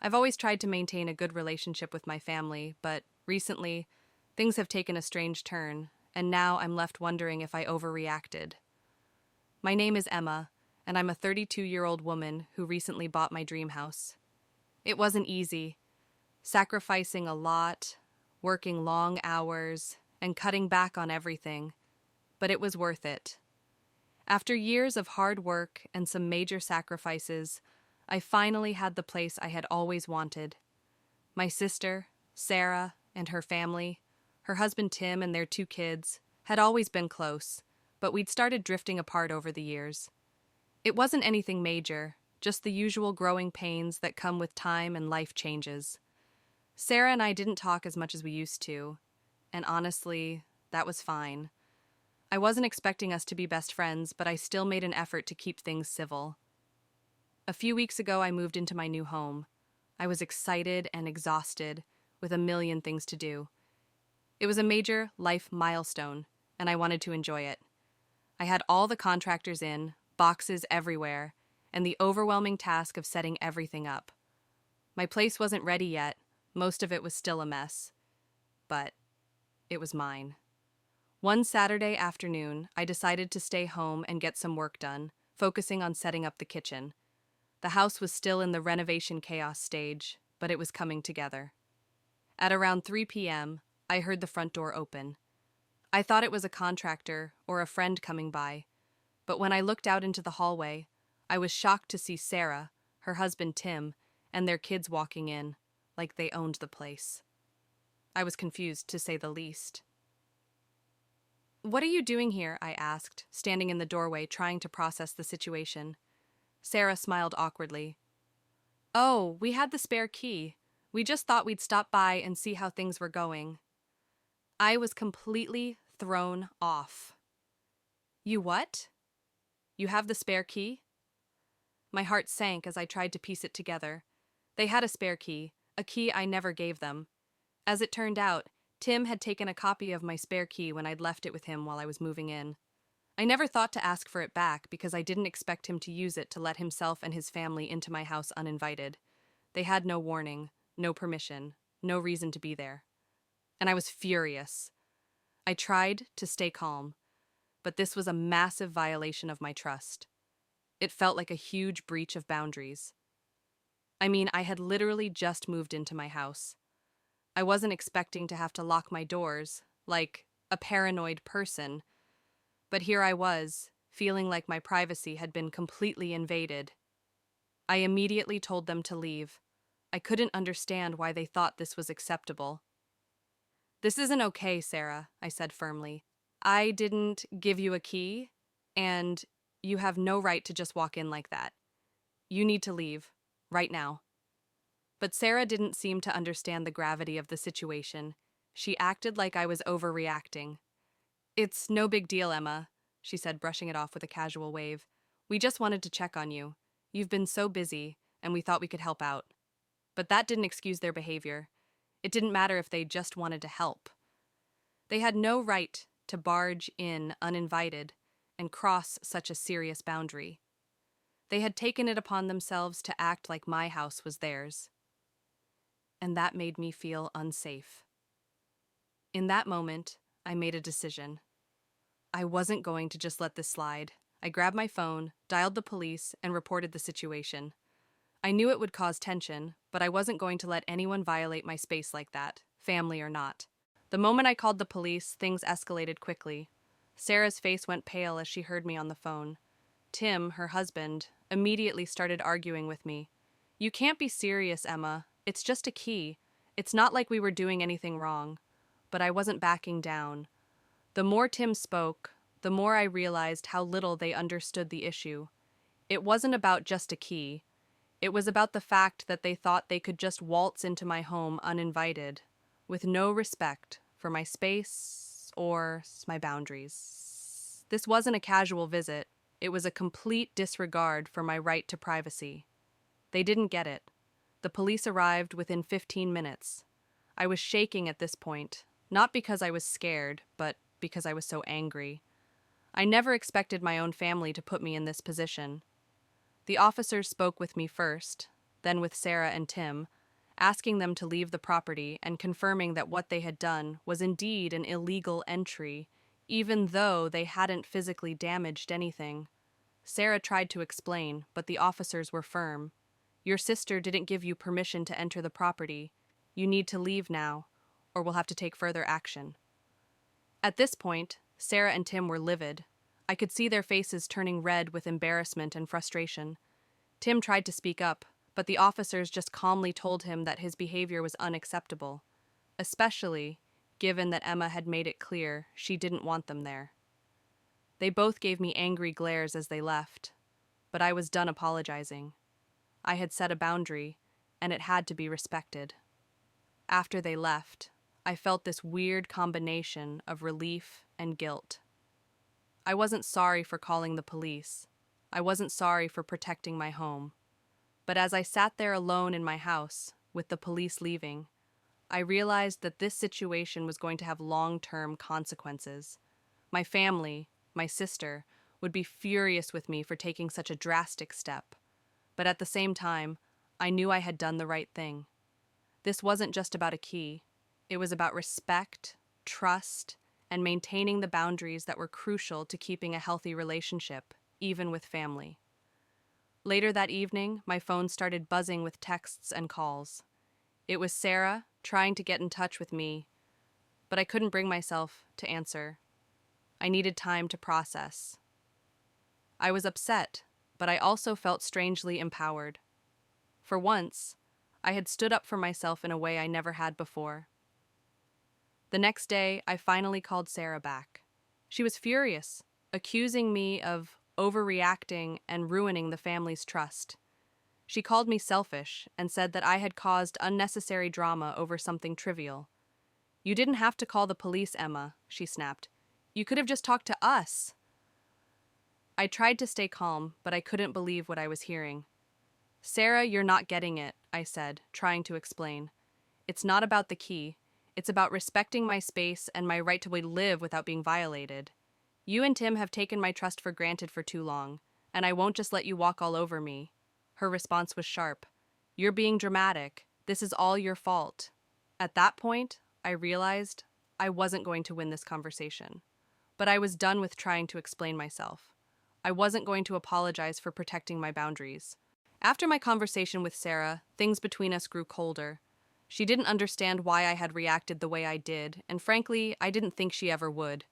I've always tried to maintain a good relationship with my family, but recently, things have taken a strange turn, and now I'm left wondering if I overreacted. My name is Emma, and I'm a 32-year-old woman who recently bought my dream house. It wasn't easy, sacrificing a lot, working long hours, and cutting back on everything, but it was worth it. After years of hard work and some major sacrifices, I finally had the place I had always wanted. My sister, Sarah, and her family, her husband Tim and their 2 kids, had always been close, but we'd started drifting apart over the years. It wasn't anything major, just the usual growing pains that come with time and life changes. Sarah and I didn't talk as much as we used to, and honestly, that was fine. I wasn't expecting us to be best friends, but I still made an effort to keep things civil. A few weeks ago, I moved into my new home. I was excited and exhausted, with a million things to do. It was a major life milestone, and I wanted to enjoy it. I had all the contractors in, boxes everywhere, and the overwhelming task of setting everything up. My place wasn't ready yet, most of it was still a mess. But it was mine. One Saturday afternoon, I decided to stay home and get some work done, focusing on setting up the kitchen. The house was still in the renovation chaos stage, but it was coming together. At around 3 p.m., I heard the front door open. I thought it was a contractor or a friend coming by, but when I looked out into the hallway, I was shocked to see Sarah, her husband Tim, and their kids walking in, like they owned the place. I was confused, to say the least. "What are you doing here?" I asked, standing in the doorway trying to process the situation. Sarah smiled awkwardly. "Oh, we had the spare key. We just thought we'd stop by and see how things were going." I was completely thrown off. "You what? You have the spare key?" My heart sank as I tried to piece it together. They had a key I never gave them. As it turned out, Tim had taken a copy of my spare key when I'd left it with him while I was moving in. I never thought to ask for it back because I didn't expect him to use it to let himself and his family into my house uninvited. They had no warning, no permission, no reason to be there. And I was furious. I tried to stay calm, but this was a massive violation of my trust. It felt like a huge breach of boundaries. I mean, I had literally just moved into my house. I wasn't expecting to have to lock my doors, like a paranoid person, but here I was, feeling like my privacy had been completely invaded. I immediately told them to leave. I couldn't understand why they thought this was acceptable. "This isn't okay, Sarah," I said firmly. "I didn't give you a key, and you have no right to just walk in like that. You need to leave, right now." But Sarah didn't seem to understand the gravity of the situation. She acted like I was overreacting. "It's no big deal, Emma," she said, brushing it off with a casual wave. "We just wanted to check on you. You've been so busy, and we thought we could help out." But that didn't excuse their behavior. It didn't matter if they just wanted to help. They had no right to barge in uninvited and cross such a serious boundary. They had taken it upon themselves to act like my house was theirs. And that made me feel unsafe. In that moment, I made a decision. I wasn't going to just let this slide. I grabbed my phone, dialed the police, and reported the situation. I knew it would cause tension, but I wasn't going to let anyone violate my space like that, family or not. The moment I called the police, things escalated quickly. Sarah's face went pale as she heard me on the phone. Tim, her husband, immediately started arguing with me. "You can't be serious, Emma. It's just a key. It's not like we were doing anything wrong." But I wasn't backing down. The more Tim spoke, the more I realized how little they understood the issue. It wasn't about just a key. It was about the fact that they thought they could just waltz into my home uninvited, with no respect for my space or my boundaries. This wasn't a casual visit. It was a complete disregard for my right to privacy. They didn't get it. The police arrived within 15 minutes. I was shaking at this point, not because I was scared, but because I was so angry. I never expected my own family to put me in this position. The officers spoke with me first. then with Sarah and Tim, asking them to leave the property and confirming that what they had done was indeed an illegal entry, even though they hadn't physically damaged anything. Sarah tried to explain, but the officers were firm. Your sister didn't give you permission to enter the property. You need to leave now, or we'll have to take further action. At this point, Sarah and Tim were livid. I could see their faces turning red with embarrassment and frustration. Tim tried to speak up, but the officers just calmly told him that his behavior was unacceptable, especially given that Emma had made it clear she didn't want them there. They both gave me angry glares as they left, but I was done apologizing. I had set a boundary, and it had to be respected. After they left, I felt this weird combination of relief and guilt. I wasn't sorry for calling the police. I wasn't sorry for protecting my home. But as I sat there alone in my house, with the police leaving, I realized that this situation was going to have long-term consequences. My family, my sister, would be furious with me for taking such a drastic step. But at the same time, I knew I had done the right thing. This wasn't just about a key. It was about respect, trust, and maintaining the boundaries that were crucial to keeping a healthy relationship, even with family. Later that evening, my phone started buzzing with texts and calls. It was Sarah trying to get in touch with me, but I couldn't bring myself to answer. I needed time to process. I was upset, but I also felt strangely empowered. For once, I had stood up for myself in a way I never had before. The next day, I finally called Sarah back. She was furious, accusing me of overreacting and ruining the family's trust. She called me selfish and said that I had caused unnecessary drama over something trivial. You didn't have to call the police, Emma, she snapped. You could have just talked to us. I tried to stay calm, but I couldn't believe what I was hearing. Sarah, you're not getting it, I said, trying to explain. It's not about the key. It's about respecting my space and my right to live without being violated. You and Tim have taken my trust for granted for too long, and I won't just let you walk all over me. Her response was sharp. You're being dramatic. This is all your fault. At that point, I realized I wasn't going to win this conversation. But I was done with trying to explain myself. I wasn't going to apologize for protecting my boundaries. After my conversation with Sarah, things between us grew colder. She didn't understand why I had reacted the way I did, and frankly, I didn't think she ever would.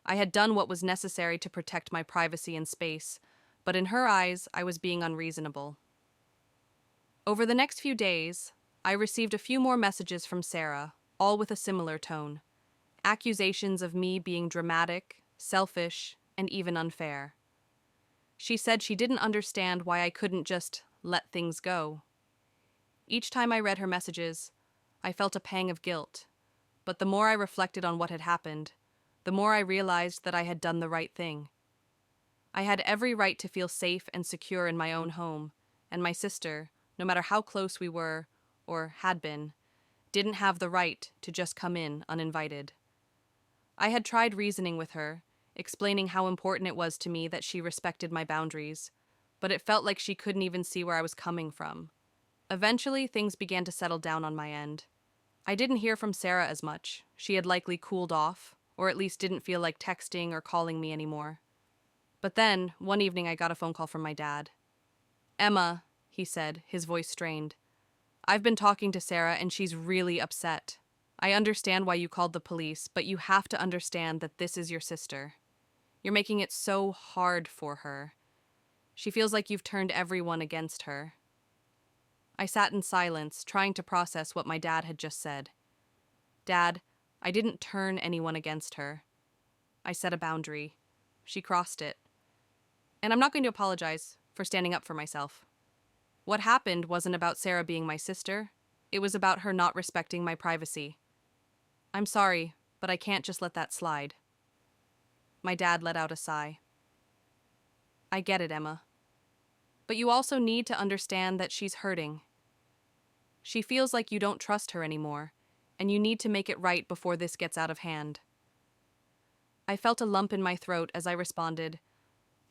I had done what was necessary to protect my privacy and space, but in her eyes, I was being unreasonable. Over the next few days, I received a few more messages from Sarah, all with a similar tone. Accusations of me being dramatic, selfish, and even unfair. She said she didn't understand why I couldn't just let things go. Each time I read her messages, I felt a pang of guilt, but the more I reflected on what had happened, the more I realized that I had done the right thing. I had every right to feel safe and secure in my own home, and my sister, no matter how close we were, or had been, didn't have the right to just come in uninvited. I had tried reasoning with her, explaining how important it was to me that she respected my boundaries, but it felt like she couldn't even see where I was coming from. Eventually, things began to settle down on my end. I didn't hear from Sarah as much. She had likely cooled off, or at least didn't feel like texting or calling me anymore. But then, one evening I got a phone call from my dad. Emma, he said, his voice strained. I've been talking to Sarah and she's really upset. I understand why you called the police, but you have to understand that this is your sister. You're making it so hard for her. She feels like you've turned everyone against her. I sat in silence, trying to process what my dad had just said. Dad, I didn't turn anyone against her. I set a boundary. She crossed it. And I'm not going to apologize for standing up for myself. What happened wasn't about Sarah being my sister. It was about her not respecting my privacy. I'm sorry, but I can't just let that slide. My dad let out a sigh. I get it, Emma. But you also need to understand that she's hurting. She feels like you don't trust her anymore, and you need to make it right before this gets out of hand. I felt a lump in my throat as I responded,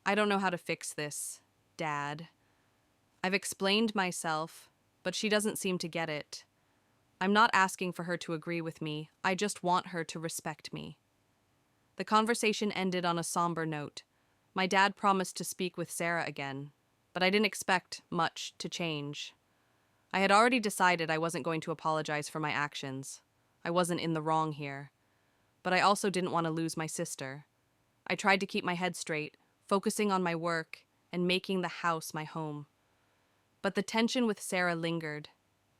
I don't know how to fix this, Dad. I've explained myself, but she doesn't seem to get it. I'm not asking for her to agree with me, I just want her to respect me. The conversation ended on a somber note. My dad promised to speak with Sarah again, but I didn't expect much to change. I had already decided I wasn't going to apologize for my actions. I wasn't in the wrong here. But I also didn't want to lose my sister. I tried to keep my head straight, focusing on my work and making the house my home. But the tension with Sarah lingered.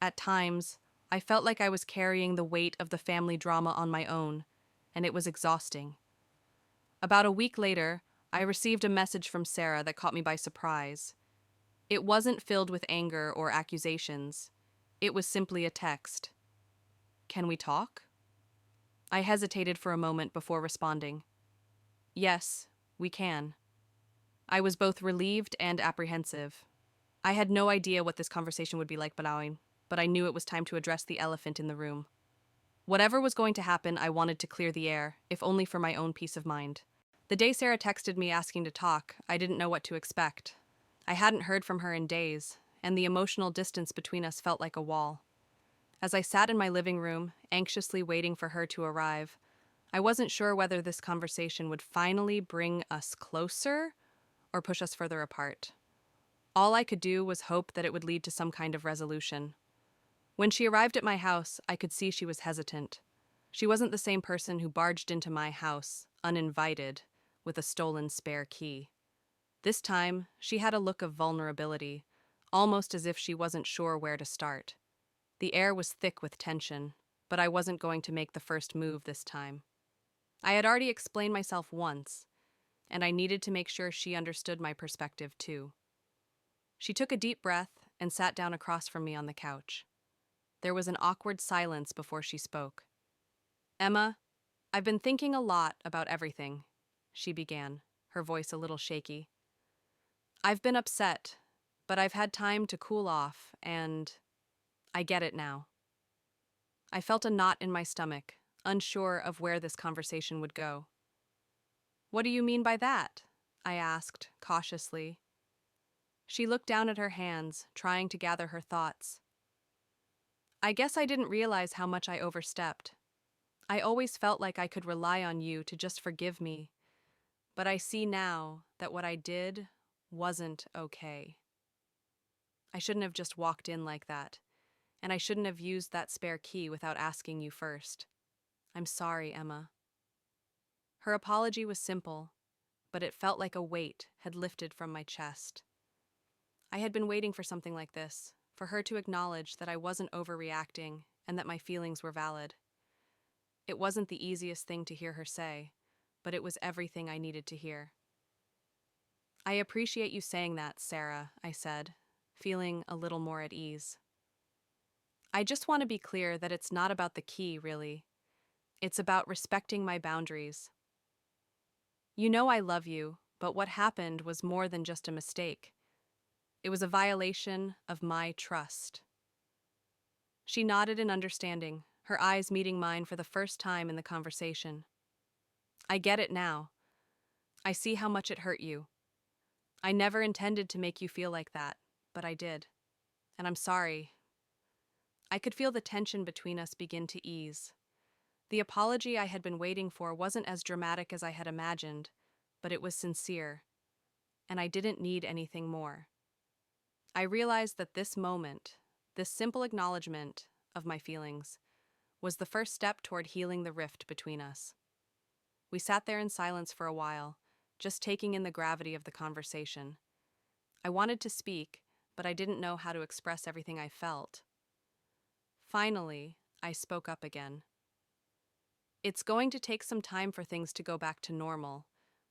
At times, I felt like I was carrying the weight of the family drama on my own, and it was exhausting. About a week later, I received a message from Sarah that caught me by surprise. It wasn't filled with anger or accusations. It was simply a text. "Can we talk?" I hesitated for a moment before responding. "Yes, we can." I was both relieved and apprehensive. I had no idea what this conversation would be like, but I knew it was time to address the elephant in the room. Whatever was going to happen, I wanted to clear the air, if only for my own peace of mind. The day Sarah texted me asking to talk, I didn't know what to expect. I hadn't heard from her in days, and the emotional distance between us felt like a wall. As I sat in my living room, anxiously waiting for her to arrive, I wasn't sure whether this conversation would finally bring us closer or push us further apart. All I could do was hope that it would lead to some kind of resolution. When she arrived at my house, I could see she was hesitant. She wasn't the same person who barged into my house, uninvited, with a stolen spare key. This time, she had a look of vulnerability, almost as if she wasn't sure where to start. The air was thick with tension, but I wasn't going to make the first move this time. I had already explained myself once, and I needed to make sure she understood my perspective too. She took a deep breath and sat down across from me on the couch. There was an awkward silence before she spoke. "Emma, I've been thinking a lot about everything," she began, her voice a little shaky. "I've been upset, but I've had time to cool off, and I get it now." I felt a knot in my stomach, unsure of where this conversation would go. "What do you mean by that?" I asked, cautiously. She looked down at her hands, trying to gather her thoughts. "I guess I didn't realize how much I overstepped. I always felt like I could rely on you to just forgive me, but I see now that what I did wasn't okay. I shouldn't have just walked in like that, and I shouldn't have used that spare key without asking you first. I'm sorry, Emma." Her apology was simple, but it felt like a weight had lifted from my chest. I had been waiting for something like this, for her to acknowledge that I wasn't overreacting and that my feelings were valid. It wasn't the easiest thing to hear her say, but it was everything I needed to hear. "I appreciate you saying that, Sarah," I said, feeling a little more at ease. "I just want to be clear that it's not about the key, really. It's about respecting my boundaries. You know I love you, but what happened was more than just a mistake. It was a violation of my trust." She nodded in understanding, her eyes meeting mine for the first time in the conversation. "I get it now. I see how much it hurt you. I never intended to make you feel like that, but I did. And I'm sorry." I could feel the tension between us begin to ease. The apology I had been waiting for wasn't as dramatic as I had imagined, but it was sincere, and I didn't need anything more. I realized that this moment, this simple acknowledgement of my feelings, was the first step toward healing the rift between us. We sat there in silence for a while, just taking in the gravity of the conversation. I wanted to speak, but I didn't know how to express everything I felt. Finally, I spoke up again. "It's going to take some time for things to go back to normal.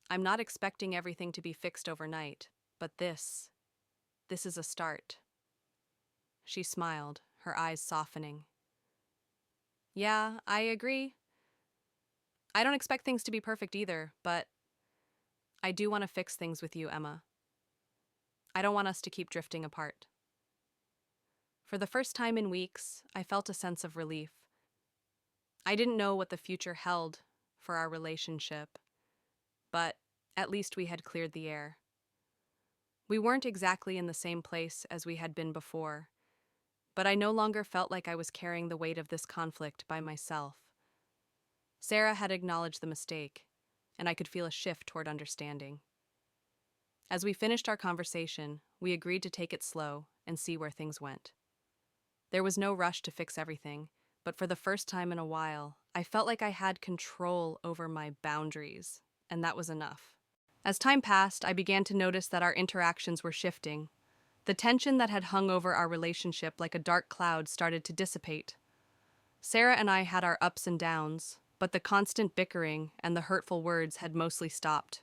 I'm not expecting everything to be fixed overnight, but this is a start." She smiled, her eyes softening. "Yeah, I agree. I don't expect things to be perfect either, but I do want to fix things with you, Emma. I don't want us to keep drifting apart." For the first time in weeks, I felt a sense of relief. I didn't know what the future held for our relationship, but at least we had cleared the air. We weren't exactly in the same place as we had been before, but I no longer felt like I was carrying the weight of this conflict by myself. Sarah had acknowledged the mistake, and I could feel a shift toward understanding. As we finished our conversation, we agreed to take it slow and see where things went. There was no rush to fix everything, but for the first time in a while, I felt like I had control over my boundaries, and that was enough. As time passed, I began to notice that our interactions were shifting. The tension that had hung over our relationship like a dark cloud started to dissipate. Sarah and I had our ups and downs, but the constant bickering and the hurtful words had mostly stopped.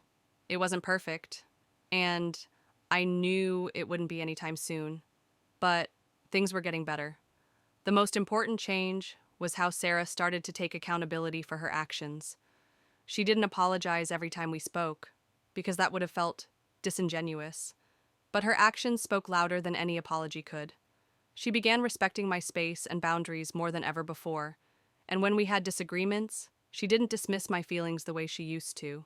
It wasn't perfect, and I knew it wouldn't be anytime soon, but things were getting better. The most important change was how Sarah started to take accountability for her actions. She didn't apologize every time we spoke, because that would have felt disingenuous, but her actions spoke louder than any apology could. She began respecting my space and boundaries more than ever before, and when we had disagreements, she didn't dismiss my feelings the way she used to.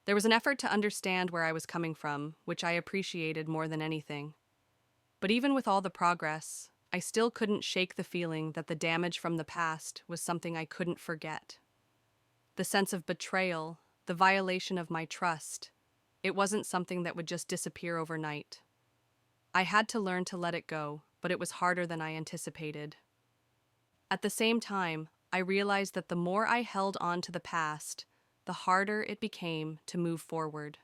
There was an effort to understand where I was coming from, which I appreciated more than anything. But even with all the progress, I still couldn't shake the feeling that the damage from the past was something I couldn't forget. The sense of betrayal, the violation of my trust, it wasn't something that would just disappear overnight. I had to learn to let it go, but it was harder than I anticipated. At the same time, I realized that the more I held on to the past, the harder it became to move forward.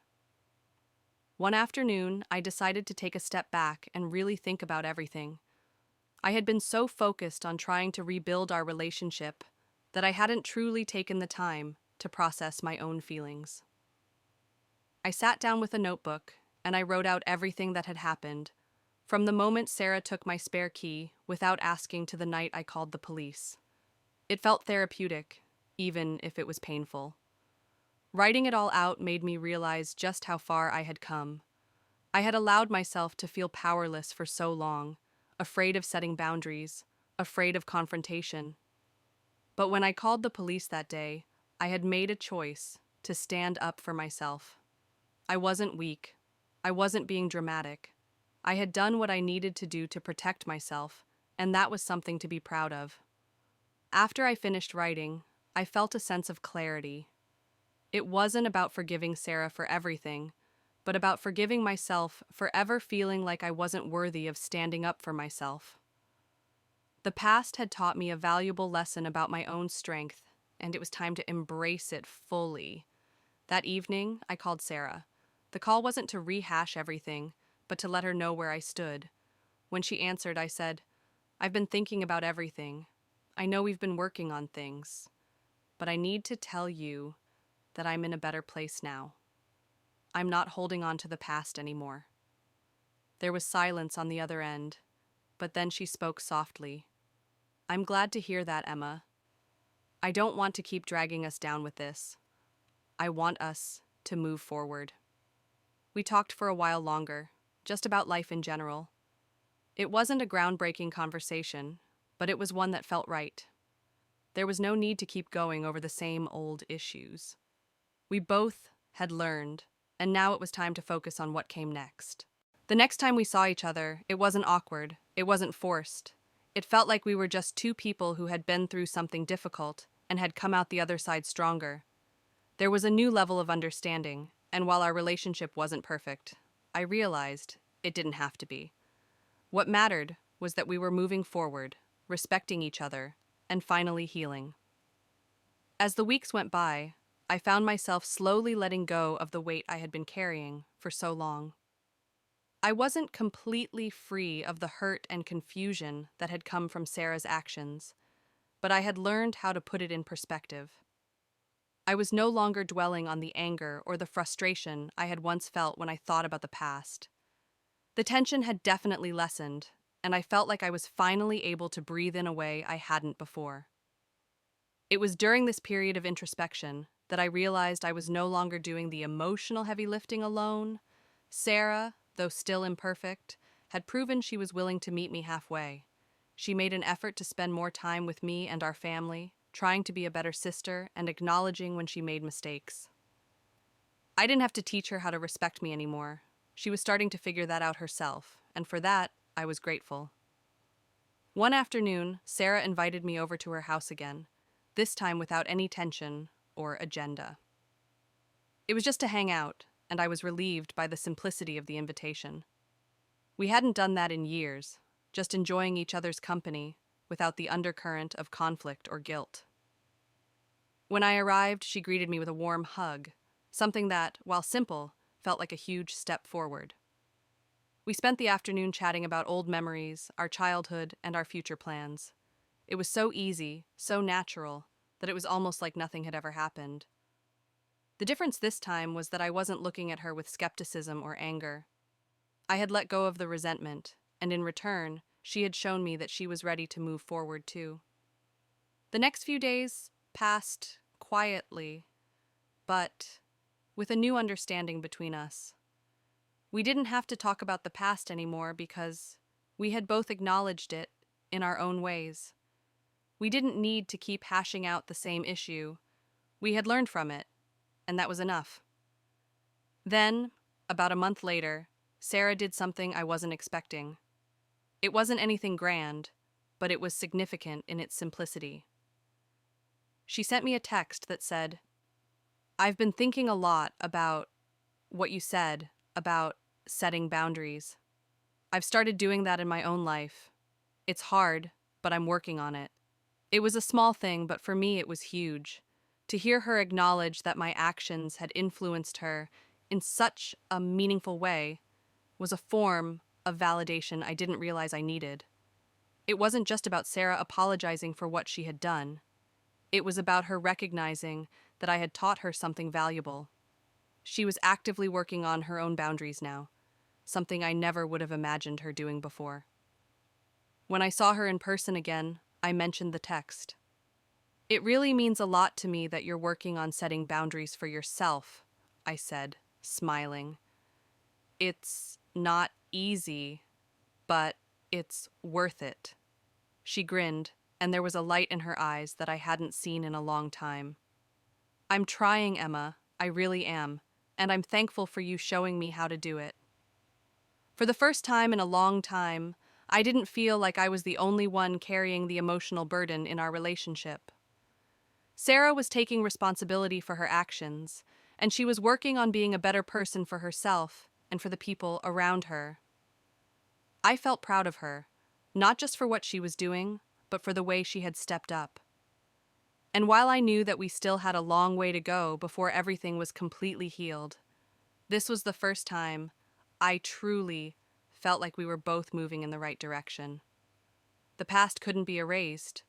One afternoon, I decided to take a step back and really think about everything. I had been so focused on trying to rebuild our relationship that I hadn't truly taken the time to process my own feelings. I sat down with a notebook and I wrote out everything that had happened, from the moment Sarah took my spare key without asking to the night I called the police. It felt therapeutic, even if it was painful. Writing it all out made me realize just how far I had come. I had allowed myself to feel powerless for so long, afraid of setting boundaries, afraid of confrontation. But when I called the police that day, I had made a choice to stand up for myself. I wasn't weak. I wasn't being dramatic. I had done what I needed to do to protect myself, and that was something to be proud of. After I finished writing, I felt a sense of clarity. It wasn't about forgiving Sarah for everything, but about forgiving myself for ever feeling like I wasn't worthy of standing up for myself. The past had taught me a valuable lesson about my own strength, and it was time to embrace it fully. That evening, I called Sarah. The call wasn't to rehash everything, but to let her know where I stood. When she answered, I said, "I've been thinking about everything. I know we've been working on things, but I need to tell you that I'm in a better place now. I'm not holding on to the past anymore." There was silence on the other end, but then she spoke softly. "I'm glad to hear that, Emma. I don't want to keep dragging us down with this. I want us to move forward." We talked for a while longer, just about life in general. It wasn't a groundbreaking conversation, but it was one that felt right. There was no need to keep going over the same old issues. We both had learned, and now it was time to focus on what came next. The next time we saw each other, it wasn't awkward, it wasn't forced. It felt like we were just two people who had been through something difficult and had come out the other side stronger. There was a new level of understanding, and while our relationship wasn't perfect, I realized it didn't have to be. What mattered was that we were moving forward, respecting each other, and finally healing. As the weeks went by, I found myself slowly letting go of the weight I had been carrying for so long. I wasn't completely free of the hurt and confusion that had come from Sarah's actions, but I had learned how to put it in perspective. I was no longer dwelling on the anger or the frustration I had once felt when I thought about the past. The tension had definitely lessened, and I felt like I was finally able to breathe in a way I hadn't before. It was during this period of introspection that I realized I was no longer doing the emotional heavy lifting alone. Sarah, though still imperfect, had proven she was willing to meet me halfway. She made an effort to spend more time with me and our family, trying to be a better sister and acknowledging when she made mistakes. I didn't have to teach her how to respect me anymore. She was starting to figure that out herself, and for that, I was grateful. One afternoon, Sarah invited me over to her house again, this time without any tension or agenda. It was just to hang out, and I was relieved by the simplicity of the invitation. We hadn't done that in years, just enjoying each other's company without the undercurrent of conflict or guilt. When I arrived, she greeted me with a warm hug, something that, while simple, felt like a huge step forward. We spent the afternoon chatting about old memories, our childhood, and our future plans. It was so easy, so natural, that it was almost like nothing had ever happened. The difference this time was that I wasn't looking at her with skepticism or anger. I had let go of the resentment, and in return, she had shown me that she was ready to move forward too. The next few days passed quietly, but with a new understanding between us. We didn't have to talk about the past anymore because we had both acknowledged it in our own ways. We didn't need to keep hashing out the same issue. We had learned from it, and that was enough. Then, about a month later, Sarah did something I wasn't expecting. It wasn't anything grand, but it was significant in its simplicity. She sent me a text that said, "I've been thinking a lot about what you said about setting boundaries. I've started doing that in my own life. It's hard, but I'm working on it." It was a small thing, but for me it was huge. To hear her acknowledge that my actions had influenced her in such a meaningful way was a form of validation I didn't realize I needed. It wasn't just about Sarah apologizing for what she had done. It was about her recognizing that I had taught her something valuable. She was actively working on her own boundaries now, something I never would have imagined her doing before. When I saw her in person again, I mentioned the text. "It really means a lot to me that you're working on setting boundaries for yourself," I said, smiling. "It's not easy, but it's worth it." She grinned, and there was a light in her eyes that I hadn't seen in a long time. "I'm trying, Emma, I really am, and I'm thankful for you showing me how to do it." For the first time in a long time, I didn't feel like I was the only one carrying the emotional burden in our relationship. Sarah was taking responsibility for her actions, and she was working on being a better person for herself and for the people around her. I felt proud of her, not just for what she was doing, but for the way she had stepped up. And while I knew that we still had a long way to go before everything was completely healed, this was the first time I truly felt like we were both moving in the right direction. The past couldn't be erased,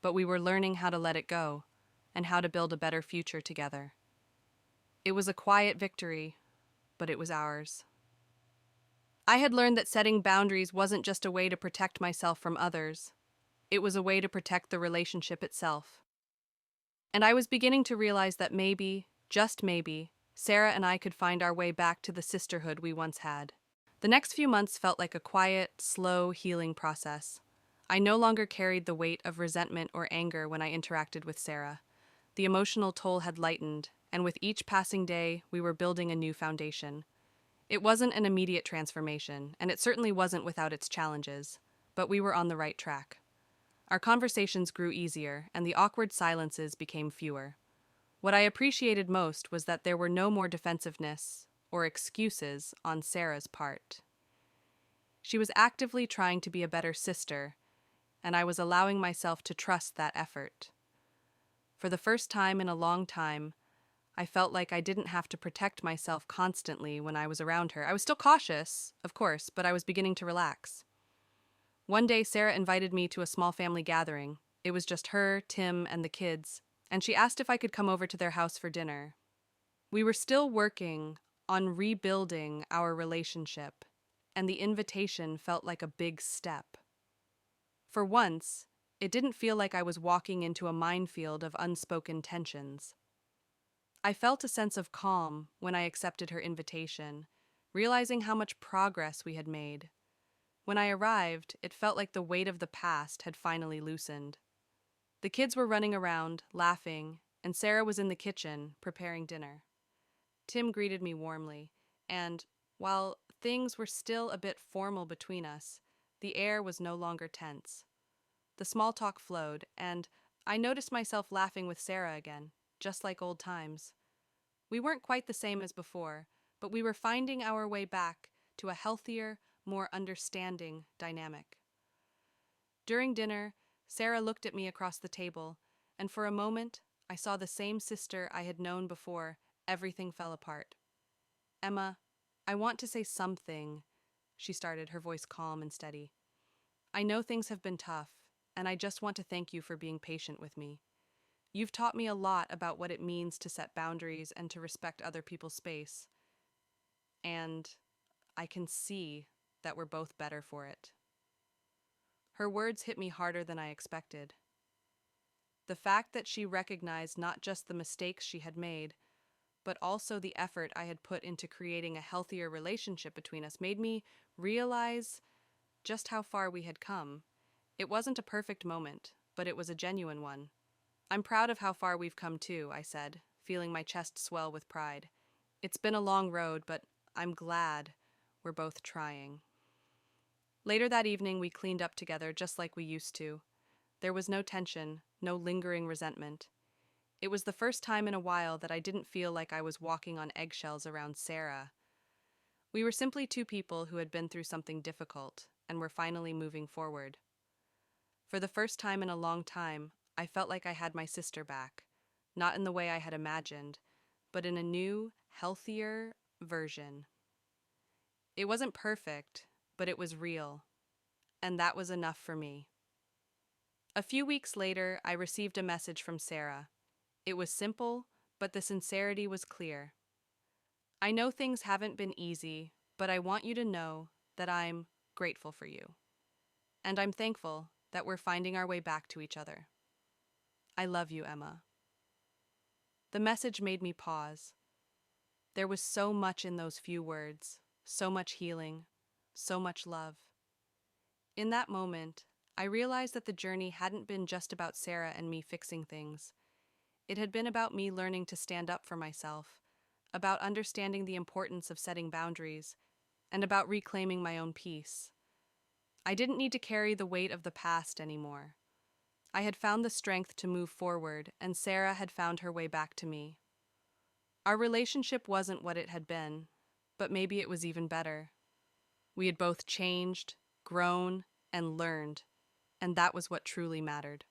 but we were learning how to let it go and how to build a better future together. It was a quiet victory, but it was ours. I had learned that setting boundaries wasn't just a way to protect myself from others. It was a way to protect the relationship itself. And I was beginning to realize that maybe, just maybe, Sarah and I could find our way back to the sisterhood we once had. The next few months felt like a quiet, slow healing process. I no longer carried the weight of resentment or anger when I interacted with Sarah. The emotional toll had lightened, and with each passing day, we were building a new foundation. It wasn't an immediate transformation, and it certainly wasn't without its challenges, but we were on the right track. Our conversations grew easier, and the awkward silences became fewer. What I appreciated most was that there were no more defensiveness or excuses on Sarah's part. She was actively trying to be a better sister, and I was allowing myself to trust that effort. For the first time in a long time, I felt like I didn't have to protect myself constantly when I was around her. I was still cautious, of course, but I was beginning to relax. One day, Sarah invited me to a small family gathering. It was just her, Tim, and the kids, and she asked if I could come over to their house for dinner. We were still working on rebuilding our relationship, and the invitation felt like a big step. For once, it didn't feel like I was walking into a minefield of unspoken tensions. I felt a sense of calm when I accepted her invitation, realizing how much progress we had made. When I arrived, it felt like the weight of the past had finally loosened. The kids were running around, laughing, and Sarah was in the kitchen, preparing dinner. Tim greeted me warmly, and, while things were still a bit formal between us, the air was no longer tense. The small talk flowed, and I noticed myself laughing with Sarah again, just like old times. We weren't quite the same as before, but we were finding our way back to a healthier, more understanding dynamic. During dinner, Sarah looked at me across the table, and for a moment, I saw the same sister I had known before. Everything fell apart. Emma, I want to say something, she started, her voice calm and steady. I know things have been tough, and I just want to thank you for being patient with me. You've taught me a lot about what it means to set boundaries and to respect other people's space, and I can see that we're both better for it. Her words hit me harder than I expected. The fact that she recognized not just the mistakes she had made, but also the effort I had put into creating a healthier relationship between us made me realize just how far we had come. It wasn't a perfect moment, but it was a genuine one. I'm proud of how far we've come too, I said, feeling my chest swell with pride. It's been a long road, but I'm glad we're both trying. Later that evening, we cleaned up together just like we used to. There was no tension, no lingering resentment. It was the first time in a while that I didn't feel like I was walking on eggshells around Sarah. We were simply two people who had been through something difficult and were finally moving forward. For the first time in a long time, I felt like I had my sister back, not in the way I had imagined, but in a new, healthier version. It wasn't perfect, but it was real, and that was enough for me. A few weeks later, I received a message from Sarah. It was simple, but the sincerity was clear. I know things haven't been easy, but I want you to know that I'm grateful for you. And I'm thankful that we're finding our way back to each other. I love you, Emma. The message made me pause. There was so much in those few words, so much healing, so much love. In that moment, I realized that the journey hadn't been just about Sarah and me fixing things. It had been about me learning to stand up for myself, about understanding the importance of setting boundaries, and about reclaiming my own peace. I didn't need to carry the weight of the past anymore. I had found the strength to move forward, and Sarah had found her way back to me. Our relationship wasn't what it had been, but maybe it was even better. We had both changed, grown, and learned, and that was what truly mattered.